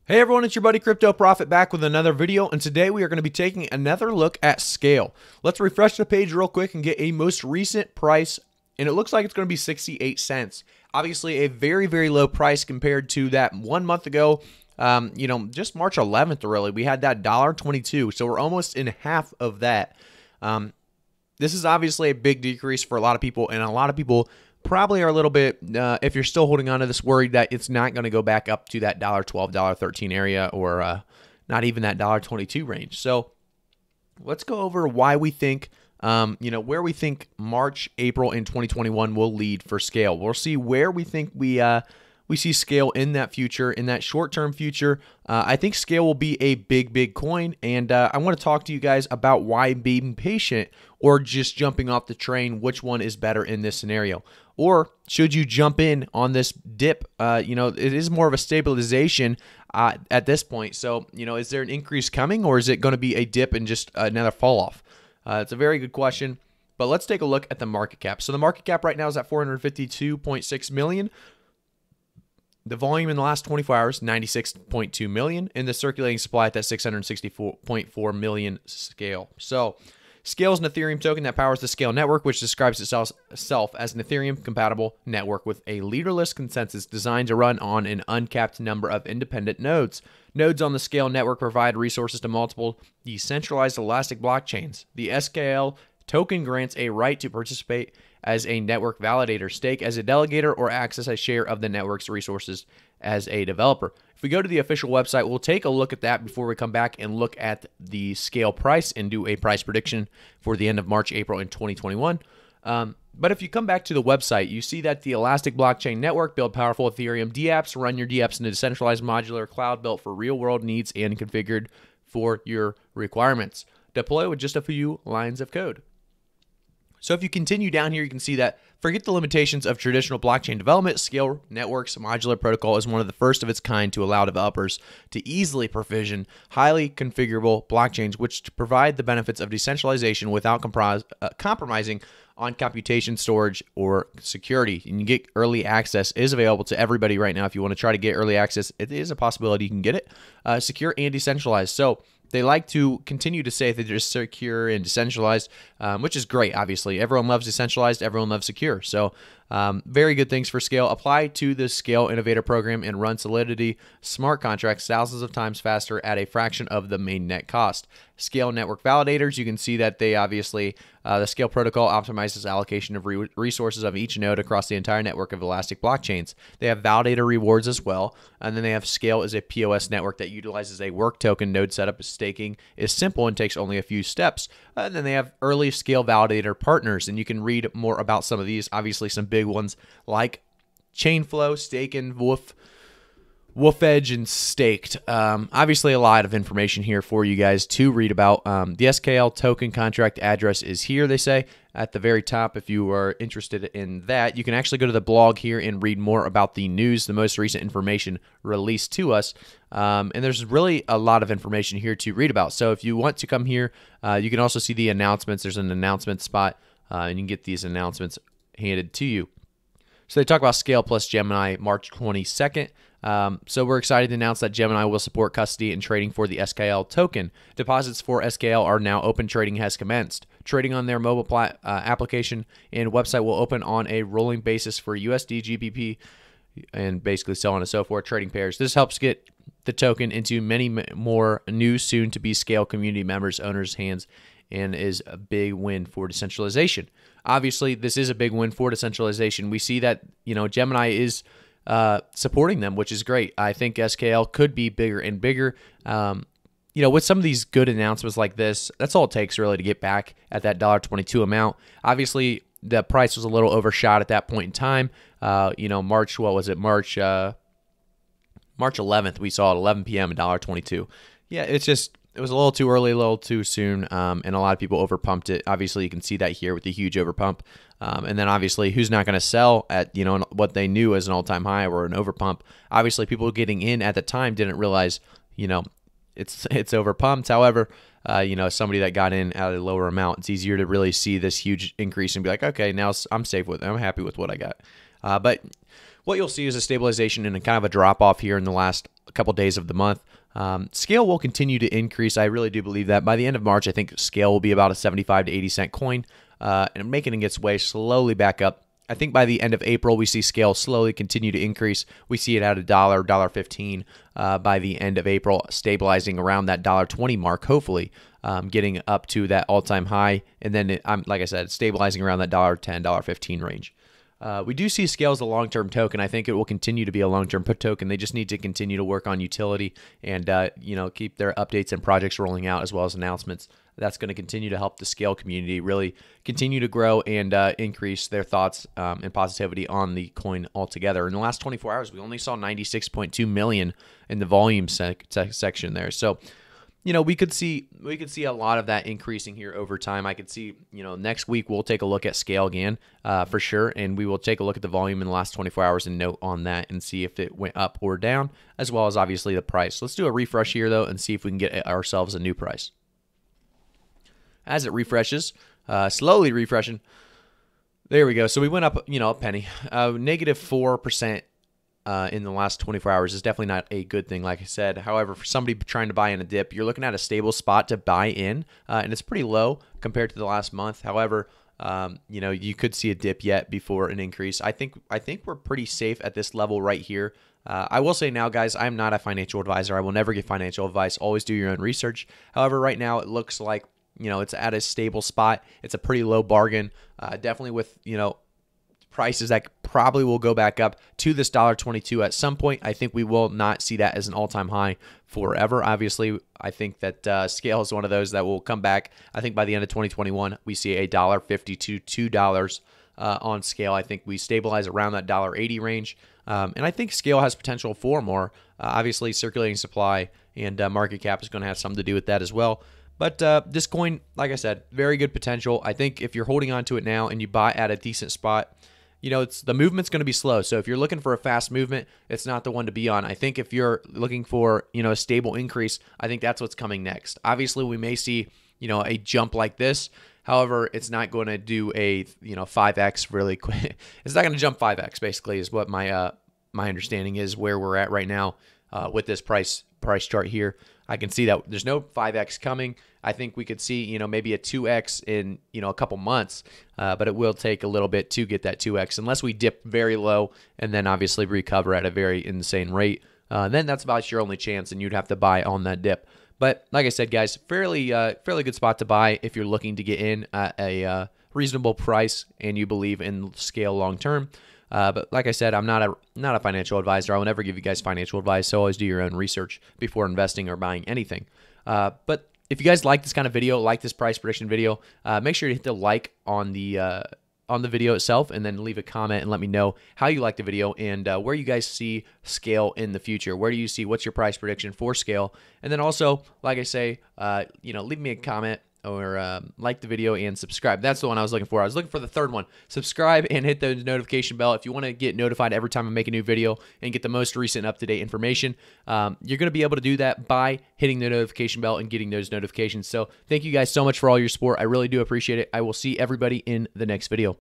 Hey everyone, it's your buddy Crypto Profit back with another video, and today we are going to be taking another look at Scale. Let's refresh the page real quick and get a most recent price, and it looks like it's going to be 68 cents. Obviously a very, very low price compared to that 1 month ago. Just March 11th really, we had that $1.22, so we're almost in half of that. This is obviously a big decrease for a lot of people, and a lot of people probably are a little bit, if you're still holding on to this, worried that it's not going to go back up to that $1.12, $1.13 area, or not even that $1.22 range. So let's go over why we think, where we think March, April in 2021 will lead for Scale. We'll see where we think we see Scale in that future, in that short-term future. I think Scale will be a big coin, and I want to talk to you guys about why being patient or just jumping off the train, which one is better in this scenario. Or should you jump in on this dip? It is more of a stabilization at this point. So, is there an increase coming, or is it going to be a dip and just another fall off? It's a very good question, but let's take a look at the market cap. So the market cap right now is at 452.6 million. The volume in the last 24 hours, 96.2 million, and the circulating supply at that 664.4 million Scale. So Scale is an Ethereum token that powers the Scale network, which describes itself as an Ethereum-compatible network with a leaderless consensus designed to run on an uncapped number of independent nodes. Nodes on the Scale network provide resources to multiple decentralized elastic blockchains. The SKL token grants a right to participate as a network validator, stake as a delegator, or access a share of the network's resources as a developer. If we go to the official website, we'll take a look at that before we come back and look at the Scale price and do a price prediction for the end of March, April in 2021. But if you come back to the website, you see that the Elastic Blockchain Network build powerful Ethereum dApps, run your dApps in a decentralized modular cloud built for real-world needs and configured for your requirements. Deploy with just a few lines of code. So if you continue down here, you can see that forget the limitations of traditional blockchain development. Scale Network's modular protocol is one of the first of its kind to allow developers to easily provision highly configurable blockchains, which provide the benefits of decentralization without compromising on computation, storage, or security. And you get early access is available to everybody right now. If you want to try to get early access, it is a possibility you can get it. Secure and decentralized. So they like to continue to say that they're secure and decentralized, which is great, obviously. Everyone loves decentralized. Everyone loves secure. So very good things for Scale. Apply to the Scale Innovator Program and run Solidity smart contracts thousands of times faster at a fraction of the mainnet cost. Scale Network Validators, you can see that they obviously, the Scale protocol optimizes allocation of resources of each node across the entire network of elastic blockchains. They have validator rewards as well. And then they have Scale as a POS network that utilizes a work token. Node setup, staking is simple and takes only a few steps. And then they have early Scale validator partners, and you can read more about some of these. Obviously, some big ones like Chainflow, Staken, Wolfedge, and Staked. Obviously, a lot of information here for you guys to read about. The SKL token contract address is here, they say, at the very top. If you are interested in that, you can actually go to the blog here and read more about the news, the most recent information released to us. And there's really a lot of information here to read about. So if you want to come here, you can also see the announcements. There's an announcement spot, and you can get these announcements handed to you. So they talk about Scale plus Gemini March 22nd. So we're excited to announce that Gemini will support custody and trading for the SKL token. Deposits for SKL are now open. Trading has commenced. Trading on their mobile application and website will open on a rolling basis for USD, GBP, and basically so on and so forth, trading pairs. This helps get the token into many more new soon-to-be Scale community members, owners' hands, and is a big win for decentralization. Obviously, this is a big win for decentralization. We see that, Gemini is supporting them, which is great. I think SKL could be bigger and bigger. With some of these good announcements like this, that's all it takes really to get back at that $1.22 amount. Obviously, the price was a little overshot at that point in time. March, what was it? March 11th, we saw at 11 p.m. $1.22. Yeah, it was a little too early, a little too soon, and a lot of people overpumped it. Obviously, you can see that here with the huge overpump. And then obviously, who's not going to sell at what they knew as an all-time high or an overpump? Obviously, people getting in at the time didn't realize it's overpumped. However, somebody that got in at a lower amount, it's easier to really see this huge increase and be like, okay, now I'm safe with it. I'm happy with what I got. But what you'll see is a stabilization and a kind of a drop off here in the last couple days of the month. Scale will continue to increase. I really do believe that. By the end of March, I think Scale will be about a 75 to 80 cent coin, and making its way slowly back up. I think by the end of April, we see Scale slowly continue to increase. We see it at $1, $1.15 by the end of April, stabilizing around that $1.20 mark, hopefully getting up to that all-time high. And then, like I said, stabilizing around that $1.10, $1.15 range. We do see Scale as a long-term token. I think it will continue to be a long-term token. They just need to continue to work on utility and keep their updates and projects rolling out, as well as announcements. That's going to continue to help the Scale community really continue to grow and increase their thoughts and positivity on the coin altogether. In the last 24 hours, we only saw 96.2 million in the volume section there. So, we could see a lot of that increasing here over time. I could see, next week we'll take a look at Scale again for sure, and we will take a look at the volume in the last 24 hours and note on that and see if it went up or down, as well as obviously the price. Let's do a refresh here though and see if we can get ourselves a new price. As it refreshes, slowly refreshing. There we go. So we went up, a penny. Negative 4% in the last 24 hours is definitely not a good thing, like I said. However, for somebody trying to buy in a dip, you're looking at a stable spot to buy in, and it's pretty low compared to the last month. However, you could see a dip yet before an increase. I think we're pretty safe at this level right here. I will say now, guys, I'm not a financial advisor. I will never give financial advice. Always do your own research. However, right now it looks like it's at a stable spot. It's a pretty low bargain, definitely with, prices that probably will go back up to this $1.22 at some point. I think we will not see that as an all-time high forever. Obviously, I think that Scale is one of those that will come back. I think by the end of 2021, we see a $1.50 to $2 on Scale. I think we stabilize around that $1.80 range. And I think Scale has potential for more. Obviously, circulating supply and market cap is going to have something to do with that as well. But this coin, like I said, very good potential. I think if you're holding on to it now and you buy at a decent spot, the movement's going to be slow. So if you're looking for a fast movement, it's not the one to be on. I think if you're looking for, a stable increase, I think that's what's coming next. Obviously, we may see, a jump like this. However, it's not going to do a, 5x really quick. It's not going to jump 5x, basically, is what my understanding is where we're at right now with this price chart here. I can see that there's no 5x coming. I think we could see, maybe a 2x in, a couple months, but it will take a little bit to get that 2x unless we dip very low and then obviously recover at a very insane rate. Then that's about your only chance, and you'd have to buy on that dip. But like I said, guys, fairly good spot to buy if you're looking to get in at a reasonable price and you believe in Scale long term. But like I said, I'm not a financial advisor. I will never give you guys financial advice, so always do your own research before investing or buying anything. But if you guys like this kind of video, like this price prediction video, make sure to hit the like on the video itself, and then leave a comment and let me know how you like the video and where you guys see Scale in the future. Where do you see, what's your price prediction for Scale? And then also, like I say, leave me a comment or like the video and subscribe. That's the one I was looking for. I was looking for the third one. Subscribe and hit the notification bell if you want to get notified every time I make a new video and get the most recent up-to-date information. You're going to be able to do that by hitting the notification bell and getting those notifications. So thank you guys so much for all your support. I really do appreciate it. I will see everybody in the next video.